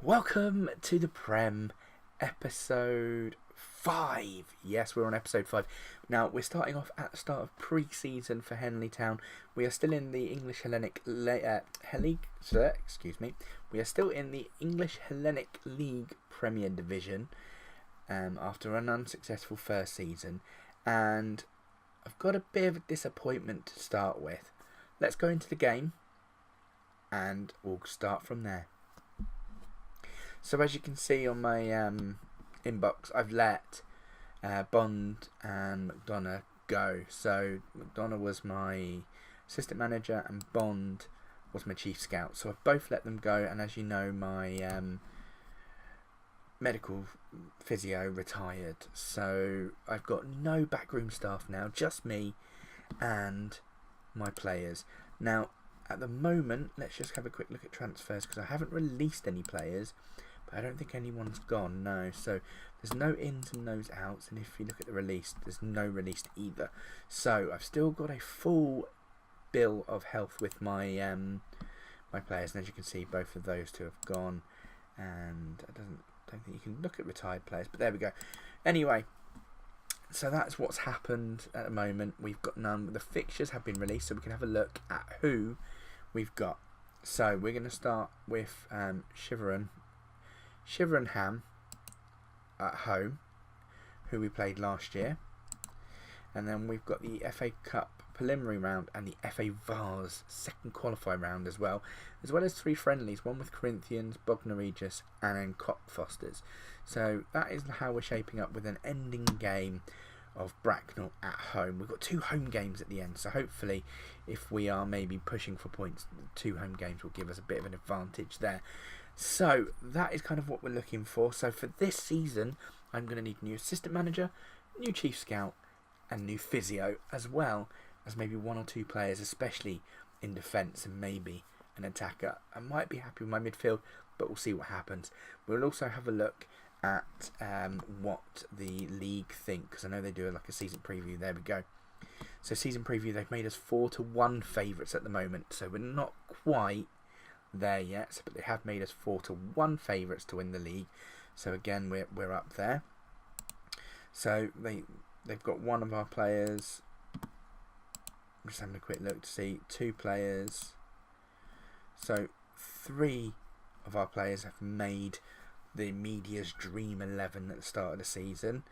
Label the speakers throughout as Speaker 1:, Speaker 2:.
Speaker 1: Welcome to the Prem, episode 5. Yes, we're on episode 5. Now, we're starting off at the start of pre-season for Henley Town. We are still in the English Hellenic We are still in the English Hellenic League Premier Division after an unsuccessful first season. And I've got a bit of a disappointment to start with. Let's go into the game and we'll start from there. So as you can see on my inbox, I've let Bond and McDonough go. So McDonough was my assistant manager and Bond was my chief scout. So I've both let them go, and as you know, my medical physio retired. So I've got no backroom staff now, just me and my players. Now, at the moment, let's just have a quick look at transfers because I haven't released any players. But I don't think anyone's gone, no. So there's no ins and no outs. And if you look at the release, there's no released either. So I've still got a full bill of health with my my players. And as you can see, both of those two have gone. And I don't think you can look at retired players. But there we go. Anyway, so that's what's happened at the moment. We've got none. The fixtures have been released, so we can have a look at who we've got. So we're going to start with Shiveringham at home, who we played last year. And then we've got the FA Cup preliminary round and the FA Vase second qualifying round as well as 3 friendlies, one with Corinthians, Bognor Regis and then Cockfosters. So that is how we're shaping up, with an ending game of Bracknell at home. We've got 2 home games at the end, so hopefully if we are maybe pushing for points, the 2 home games will give us a bit of an advantage there. So that is kind of what we're looking for. So for this season, I'm going to need a new assistant manager, new chief scout, and new physio, as well as maybe 1 or 2 players, especially in defence, and maybe an attacker. I might be happy with my midfield, but we'll see what happens. We'll also have a look at what the league think, because I know they do like a season preview. There we go. So season preview, they've made us 4-1 favourites at the moment, so we're not quite there yet, but they have made us 4-1 favourites to win the league. So again, we're up there. So they've got 1 of our players. I'm just having a quick look to see 2 players. So 3 of our players have made the media's dream 11 at the start of the season.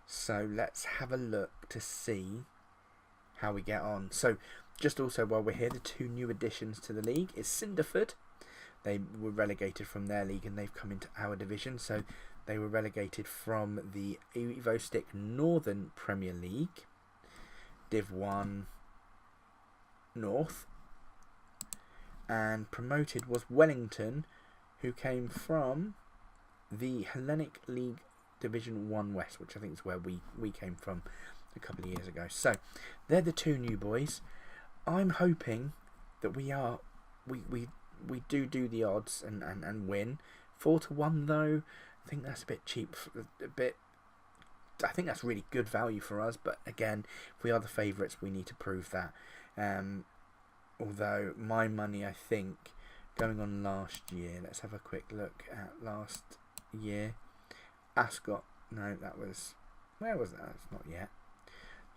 Speaker 1: So let's have a look to see how we get on. So just also while we're here, the 2 new additions to the league is Cinderford. They were relegated from their league and they've come into our division. So they were relegated from the Evo Stick Northern Premier League, Div 1 North. And promoted was Wellington, who came from the Hellenic League Division 1 West, which I think is where we came from a couple of years ago. So they're the 2 new boys. I'm hoping that we do the odds and win. 4-1 though, I think that's a bit cheap. I think that's really good value for us. But again, if we are the favourites, we need to prove that. Although my money, I think, going on last year. Let's have a quick look at last year. Ascot. No, that was. Where was that? It's not yet.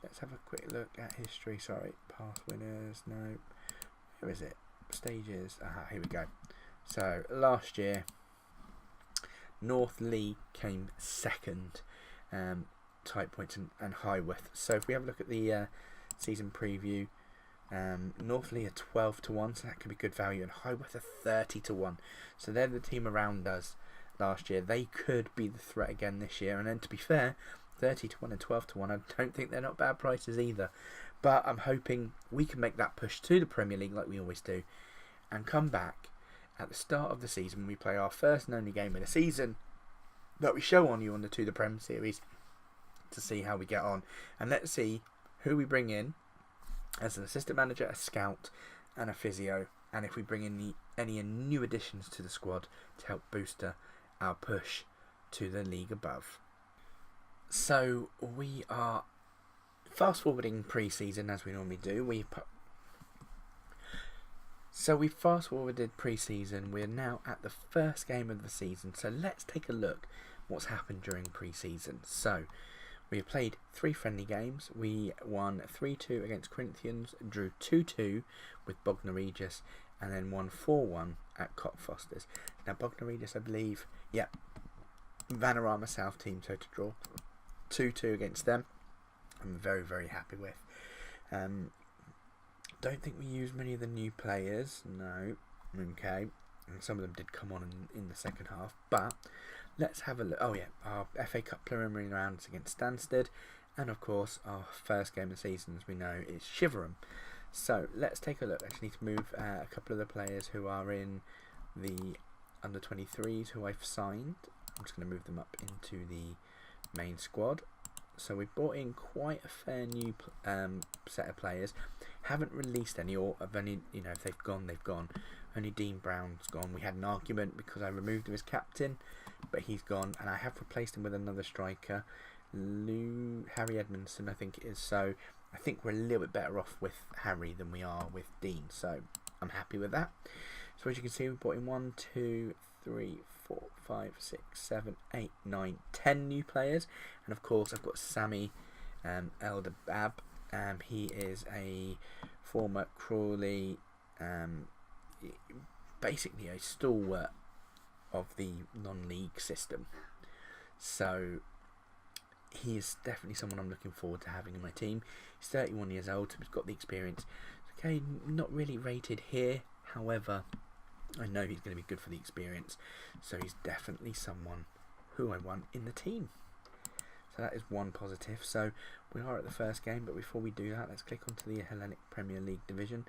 Speaker 1: Let's have a quick look at history. Sorry, past winners. No. Where is it? Stages. Aha, here we go. So last year, North League came second, type points and Highworth. So if we have a look at the season preview, North League are 12-1, so that could be good value, and Highworth are 30-1. So they're the team around us last year. They could be the threat again this year. And then to be fair, 30-1 and 12-1, I don't think they're not bad prices either. But I'm hoping we can make that push to the Premier League like we always do, and come back at the start of the season when we play our first and only game of the season that we show on you on the To The Prem series, to see how we get on. And let's see who we bring in as an assistant manager, a scout and a physio, and if we bring in any new additions to the squad to help booster our push to the league above. So we are fast forwarding pre-season as we normally do. So we fast forwarded pre-season. We're now at the first game of the season. So let's take a look what's happened during pre-season. So we have played 3 friendly games. We won 3-2 against Corinthians, drew 2-2 with Bognor Regis, and then won 4-1 at Cockfosters. Now Bognor Regis, I believe, yeah, Vanarama South team, so to draw 2-2 against them, I'm very, very happy with. Don't think we used many of the new players, no, okay, and some of them did come on in the second half, but let's have a look. Oh yeah, our FA Cup preliminary rounds against Stansted, and of course our first game of the season, as we know, is Shivering. So let's take a look. I actually need to move a couple of the players who are in the under 23s who I've signed. I'm just going to move them up into the main squad. So we've brought in quite a fair new set of players. Haven't released any, or of any, if they've gone, they've gone. Only Dean Brown's gone. We had an argument because I removed him as captain, but he's gone, and I have replaced him with another striker, Harry Edmondson, I think it is. So I think we're a little bit better off with Harry than we are with Dean. So I'm happy with that. So as you can see, we've brought in 1, 2, 3, 4, 5, 6, 7, 8, 9, 10 new players, and of course I've got Sammy Eldabab. He is a former Crawley, basically a stalwart of the non-league system. So he is definitely someone I'm looking forward to having in my team. He's 31 years old, so he's got the experience. Okay, not really rated here, however, I know he's going to be good for the experience, so he's definitely someone who I want in the team. So that is one positive. So we are at the first game, but before we do that, let's click onto the Hellenic Premier League division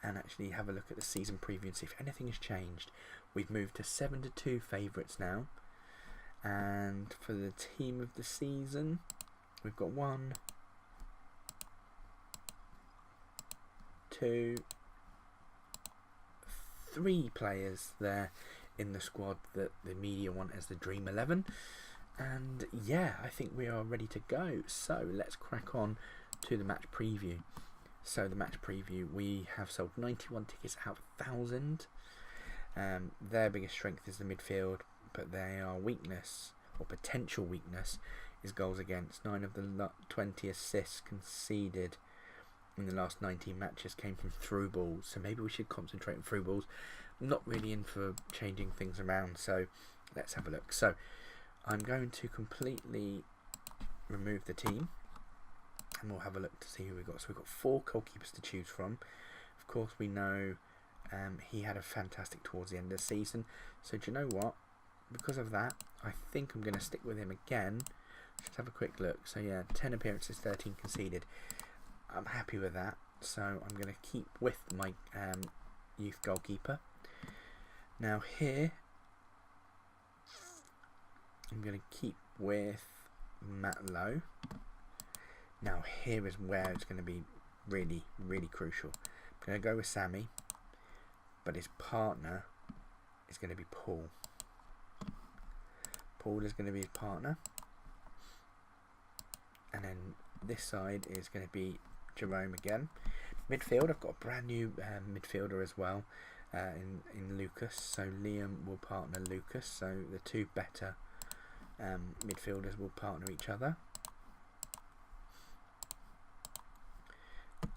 Speaker 1: and actually have a look at the season preview and see if anything has changed. We've moved to 7-2 favourites now, and for the team of the season, we've got 1, 2, 3 players there in the squad that the media want as the Dream 11. And yeah, I think we are ready to go. So let's crack on to the match preview. So the match preview, we have sold 91 tickets out of 1,000. Their biggest strength is the midfield, but their weakness, or potential weakness, is goals against. 9 of the 20 assists conceded in the last 19 matches came from through balls, so maybe we should concentrate on through balls. I'm not really in for changing things around, so let's have a look. So I'm going to completely remove the team, and we'll have a look to see who we've got. So we've got 4 goalkeepers to choose from. Of course, we know he had a fantastic towards the end of the season, so do you know what? Because of that, I think I'm going to stick with him again. Let's have a quick look. So yeah, 10 appearances, 13 conceded. I'm happy with that, so I'm going to keep with my youth goalkeeper. Now here, I'm going to keep with Matt Lowe. Now here is where it's going to be really, really crucial. I'm going to go with Sammy, but his partner is going to be Paul. Paul is going to be his partner, and then this side is going to be Jerome again. Midfield, I've got a brand new midfielder as well in Lucas, so Liam will partner Lucas, so the 2 better midfielders will partner each other.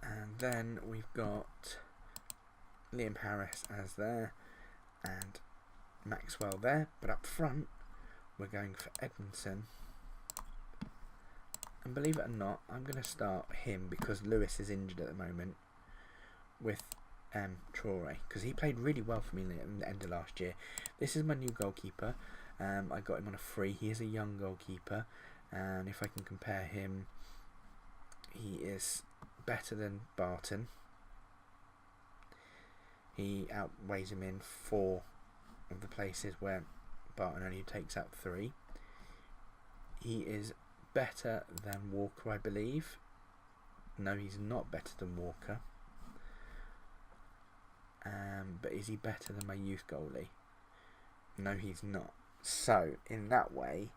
Speaker 1: And then we've got Liam Harris as there and Maxwell there, but up front we're going for Edmondson. And believe it or not, I'm going to start him because Lewis is injured at the moment with Traore, because he played really well for me at the end of last year. This is my new goalkeeper. I got him on a free. He is a young goalkeeper, and if I can compare him, he is better than Barton. He outweighs him in 4 of the places where Barton only takes out 3. He is better than Walker, I believe. No, he's not better than Walker. But is he better than my youth goalie? No, he's not. So, in that way,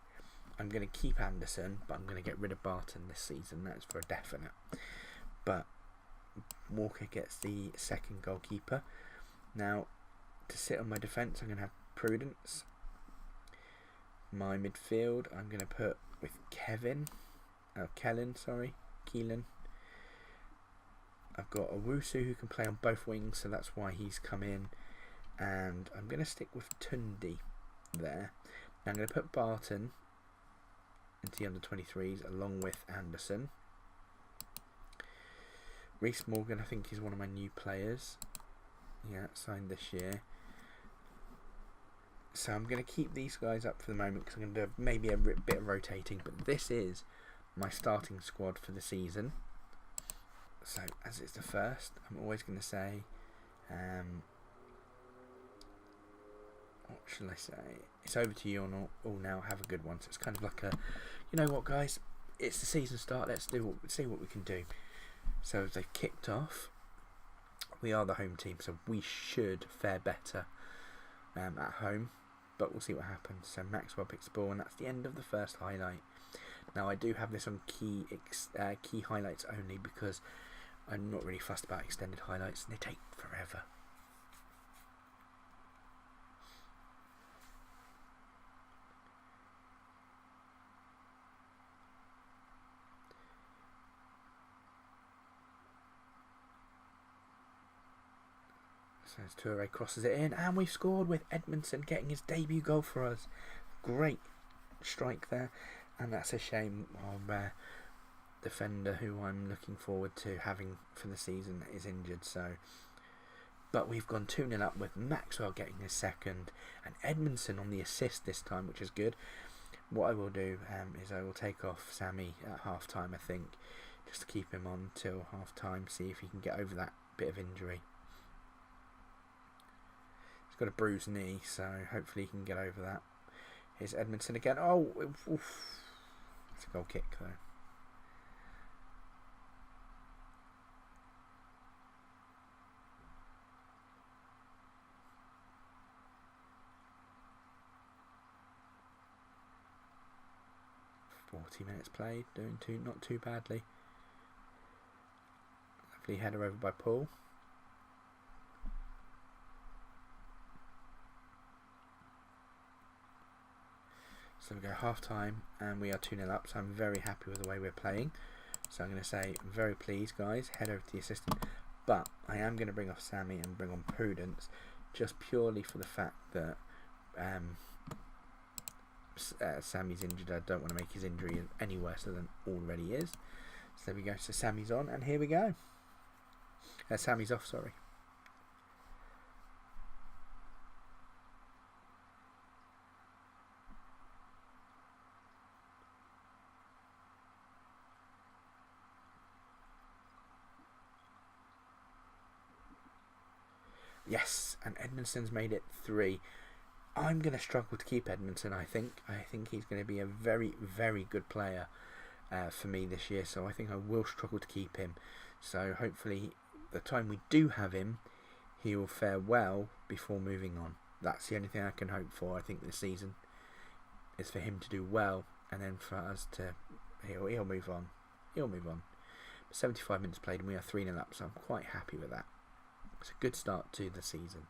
Speaker 1: I'm going to keep Anderson, but I'm going to get rid of Barton this season. That's for a definite. But Walker gets the second goalkeeper. Now, to sit on my defence, I'm going to have Prudence. My midfield, I'm going to put with Keelan. I've got Owusu who can play on both wings, so that's why he's come in. And I'm going to stick with Tundi there. Now I'm going to put Barton into the under-23s along with Anderson. Reece Morgan, I think, is one of my new players. Yeah, signed this year. So I'm going to keep these guys up for the moment because I'm going to do maybe a bit of rotating. But this is my starting squad for the season. So as it's the first, I'm always going to say, what shall I say? It's over to you all now. Have a good one. So it's kind of like a, you know what, guys? It's the season start. Let's see what we can do. So as they've kicked off, we are the home team, so we should fare better at home. But we'll see what happens. So Maxwell picks the ball, and that's the end of the first highlight. Now I do have this on key highlights only because I'm not really fussed about extended highlights. They take forever. So as Toure crosses it in, and we've scored with Edmondson getting his debut goal for us. Great strike there, and that's a shame. Our defender, who I'm looking forward to having for the season, is injured. So, but we've gone 2-0 up with Maxwell getting his second, and Edmondson on the assist this time, which is good. What I will do is I will take off Sammy at half time, I think, just to keep him on till half time, see if he can get over that bit of injury. Got a bruised knee, so hopefully he can get over that. Here's Edmondson again. Oh, oof. It's a goal kick though. .40 minutes played, not too badly. Lovely header over by Paul. So we go half time and we are 2-0 up, so I'm very happy with the way we're playing. So I'm going to say, I'm very pleased, guys. Head over to the assistant. But I am going to bring off Sammy and bring on Prudence, just purely for the fact that Sammy's injured. I don't want to make his injury any worse than already is. So there we go. So Sammy's on, and here we go. Sammy's off, sorry. Yes, and Edmondson's made it 3. I'm going to struggle to keep Edmondson, I think. I think he's going to be a very, very good player for me this year, so I think I will struggle to keep him. So hopefully the time we do have him, he will fare well before moving on. That's the only thing I can hope for, I think, this season, is for him to do well, and then for us to... He'll move on. He'll move on. 75 minutes played and we are 3-0 up, so I'm quite happy with that. It's a good start to the season.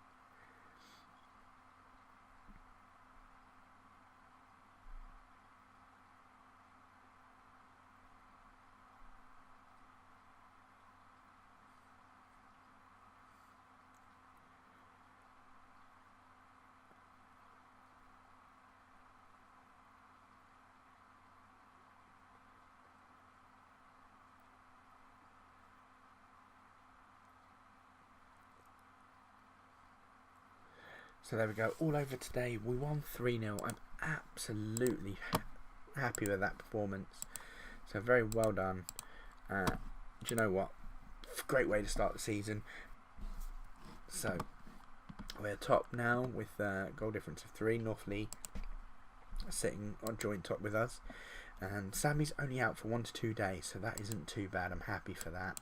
Speaker 1: So there we go, all over today. We won 3-0. I'm absolutely happy with that performance. So very well done. Do you know what? Great way to start the season. So we're top now with a goal difference of 3. Northley sitting on joint top with us. And Sammy's only out for 1 to 2 days, so that isn't too bad. I'm happy for that.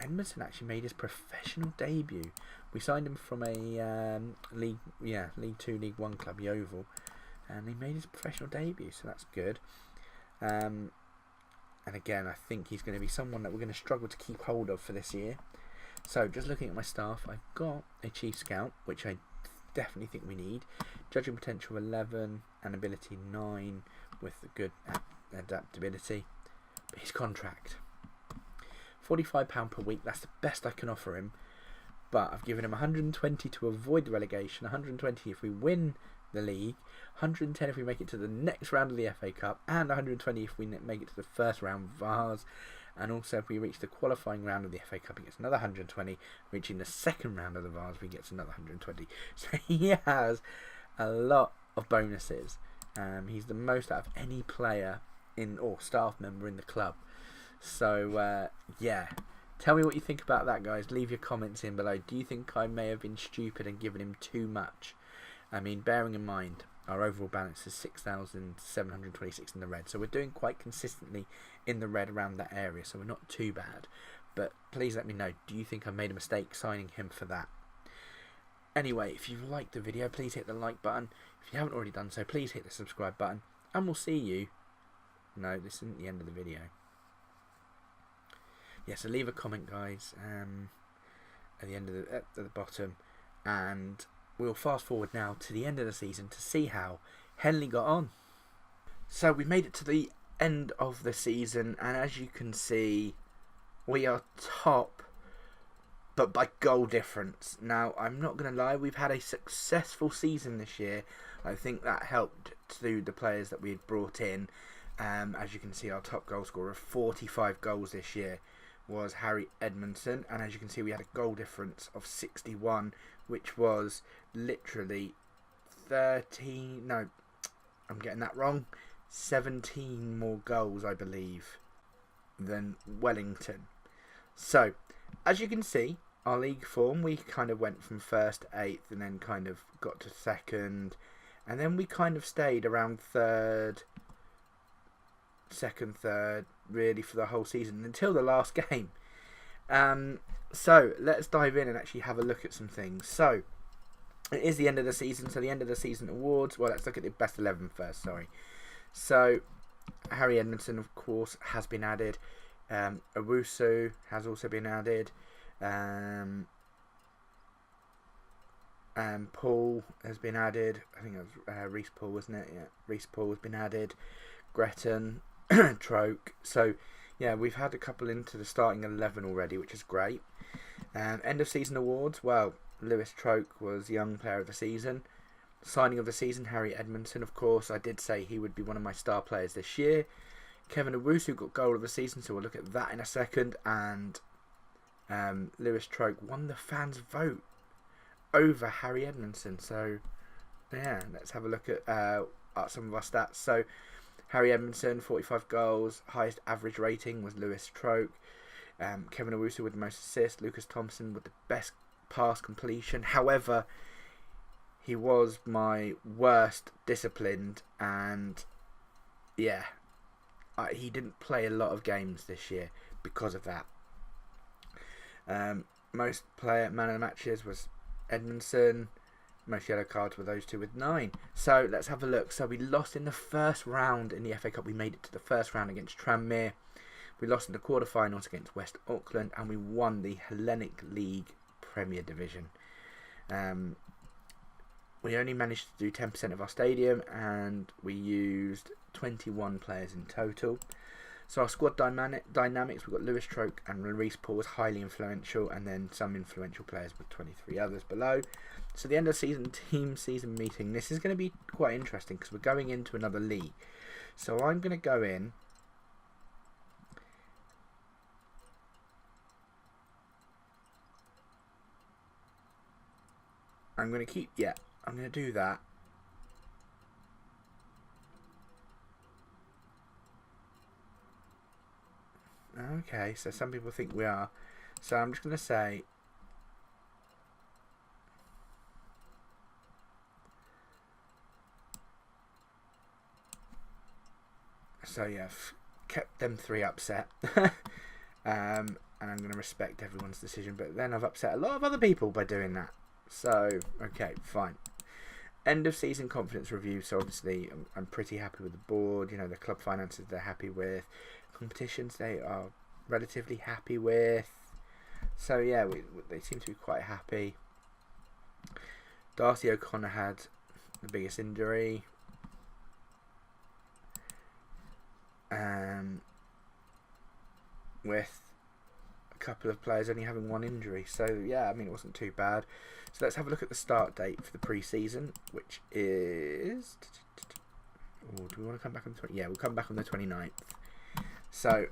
Speaker 1: Edmondson actually made his professional debut. We signed him from a League 2, League 1 club, Yeovil, and he made his professional debut, so that's good. And again, I think he's going to be someone that we're going to struggle to keep hold of for this year. So just looking at my staff, I've got a Chief Scout, which I definitely think we need. Judging potential 11 and ability 9 with the good adaptability. But his contract, £45 per week, that's the best I can offer him. But I've given him 120 to avoid the relegation, 120 if we win the league, 110 if we make it to the next round of the FA Cup, and 120 if we make it to the first round Vars. And also if we reach the qualifying round of the FA Cup, he gets another 120. Reaching the second round of the Vars, he gets another 120. So he has a lot of bonuses. He's the most out of any player or staff member in the club. So yeah, tell me what you think about that, guys. Leave your comments in below. Do you think I may have been stupid and given him too much? I mean, bearing in mind our overall balance is 6,726 in the red, so we're doing quite consistently in the red around that area, so we're not too bad. But please let me know, do you think I made a mistake signing him for that? Anyway, if you liked the video, please hit the like button. If you haven't already done so, please hit the subscribe button, and we'll see you. No, this isn't the end of the video. Yeah, so leave a comment, guys, at the end of at the bottom, and we'll fast forward now to the end of the season to see how Henley got on. So we made it to the end of the season, and as you can see, we are top, but by goal difference. Now, I'm not going to lie, we've had a successful season this year. I think that helped to the players that we had brought in. As you can see, our top goal scorer of 45 goals this year was Harry Edmondson, and as you can see, we had a goal difference of 61, which was literally 13, no, I'm getting that wrong, 17 more goals, I believe, than Wellington. So, as you can see, our league form, we kind of went from first to 8th, and then kind of got to 2nd, and then we kind of stayed around 3rd, 2nd, 3rd, really for the whole season until the last game. So let's dive in and actually have a look at some things. So it is the end of the season, so the end of the season awards. Well, let's look at the best 11 first, sorry. So Harry Edmondson, of course, has been added. Owusu has also been added. Paul has been added. I think it was Reece Paul, wasn't it? Yeah, Reece Paul has been added. Gretton, Troke. So yeah, we've had a couple into the starting 11 already, which is great. End of season awards. Well, Lewis Troke was Young Player of the Season. Signing of the season, Harry Edmondson, of course. I did say he would be one of my star players this year. Kevin Owusu got Goal of the Season, so we'll look at that in a second. And Lewis Troke won the fans' vote over Harry Edmondson. So yeah, let's have a look at some of our stats. So Harry Edmondson, 45 goals. Highest average rating was Lewis Troke. Kevin Owusu with the most assists. Lucas Thompson with the best pass completion. However, he was my worst disciplined, and yeah, he didn't play a lot of games this year because of that. Most man of the matches was Edmondson. Most yellow cards were those two with 9. So let's have a look. So we lost in the first round in the FA Cup. We made it to the first round against Tranmere. We lost in the quarterfinals against West Auckland, and we won the Hellenic League Premier Division. We only managed to do 10% of our stadium, and we used 21 players in total. So our squad dynamics, we've got Lewis Troke and Reece Paul was highly influential, and then some influential players with 23 others below. So the end of season team season meeting, this is going to be quite interesting because we're going into another league. So I'm going to go in. I'm going to keep, yeah, I'm going to do that. Okay, so some people think we are. So I'm just going to say, so yeah, I've kept them 3 upset. And I'm going to respect everyone's decision, but then I've upset a lot of other people by doing that. So, okay, fine. End of season confidence review. So obviously I'm pretty happy with the board. You know, the club finances they're happy with. Competitions they are relatively happy with. So yeah, they seem to be quite happy. Darcy O'Connor had the biggest injury. With a couple of players only having one injury. So yeah, I mean, it wasn't too bad. So let's have a look at the start date for the pre-season, which is... Oh, do we want to come back on the 20th? Yeah, we'll come back on the 29th. So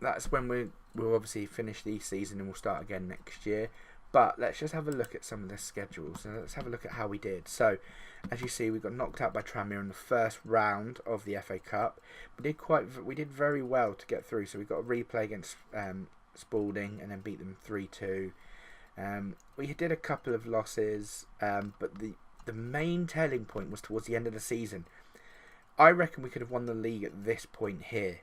Speaker 1: that's when we'll obviously finish the season and we'll start again next year. But let's just have a look at some of the schedules. So let's have a look at how we did. So as you see, we got knocked out by Tranmere in the first round of the FA Cup. We did very well to get through. So we got a replay against Spalding and then beat them 3-2. We did a couple of losses, but the main telling point was towards the end of the season. I reckon we could have won the league at this point here,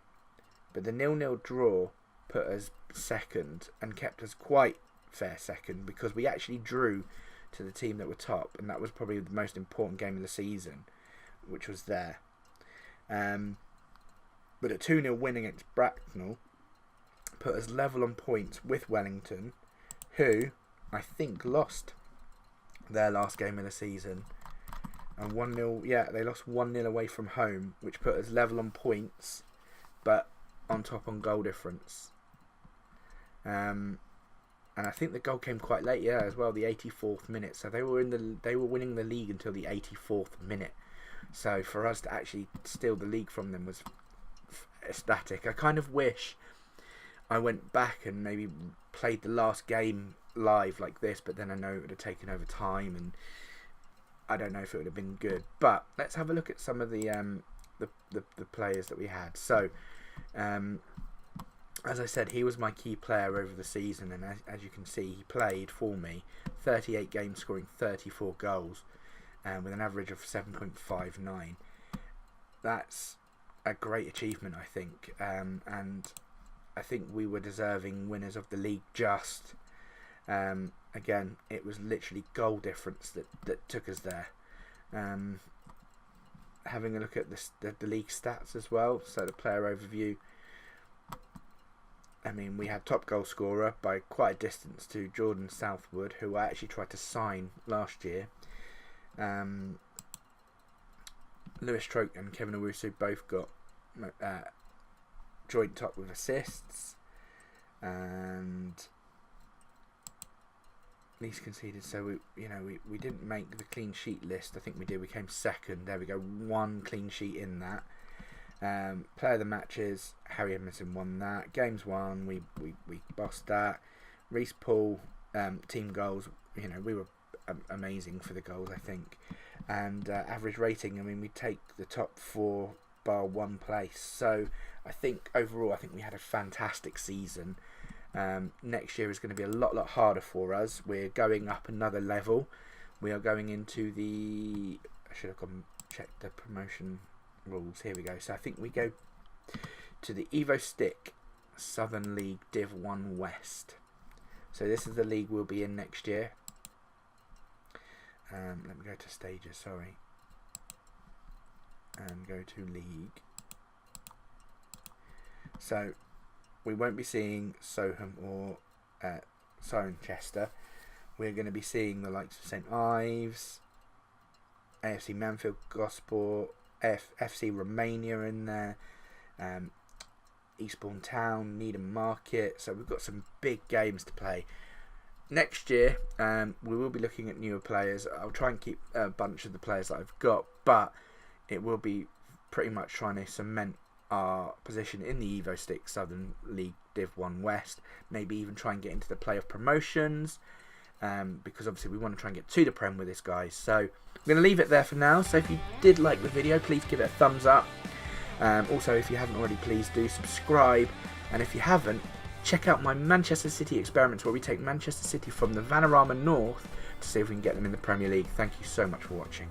Speaker 1: but the 0-0 draw put us second and kept us quite fair second, because we actually drew to the team that were top, and that was probably the most important game of the season, which was there. But a 2-0 win against Bracknell put us level on points with Wellington, who I think lost their last game of the season. And 1-0, yeah, they lost 1-0 away from home, which put us level on points, but on top on goal difference. And I think the goal came quite late, yeah, as well, the 84th minute. So they were winning the league until the 84th minute. So for us to actually steal the league from them was ecstatic. I kind of wish I went back and maybe played the last game live like this, but then I know it would have taken over time, and I don't know if it would have been good. But let's have a look at some of the players that we had. So as I said, he was my key player over the season, and as you can see, he played for me 38 games, scoring 34 goals, with an average of 7.59. That's a great achievement, I think, and I think we were deserving winners of the league. Just again, it was literally goal difference that took us there. Having a look at the league stats as well, so the player overview. I mean, we had top goal scorer by quite a distance to Jordan Southwood, who I actually tried to sign last year. Lewis Troke and Kevin Owusu both got joint top with assists, and least conceded. So we didn't make the clean sheet list. I think we did. We came second. There we go. One clean sheet in that. Player of the matches, Harry Edmondson won that. Games won, we bossed that. Reece Paul, team goals, we were amazing for the goals, I think. And average rating, I mean, we take the top 4 bar 1 place. So I think overall, I think we had a fantastic season. Next year is going to be a lot harder for us. We're going up another level. We are going into the... I should have gone checked the promotion rules. Here we go. So I think we go to the Evo Stick Southern League Div 1 West. So this is the league we'll be in next year. Let me go to stages, sorry, and go to league. So we won't be seeing Soham or Cirencester. We're going to be seeing the likes of St Ives, AFC Manfield Gosport, FC Romania in there, Eastbourne Town, Needham Market. So we've got some big games to play. Next year, we will be looking at newer players. I'll try and keep a bunch of the players that I've got, but it will be pretty much trying to cement our position in the Evo Stick Southern League Div 1 West. Maybe even try and get into the playoff promotions, because obviously we want to try and get to the Prem with this, guys. So I'm going to leave it there for now. So if you did like the video, please give it a thumbs up. Also, if you haven't already, please do subscribe. And if you haven't, check out my Manchester City experiments, where we take Manchester City from the Vanarama North to see if we can get them in the Premier League. Thank you so much for watching.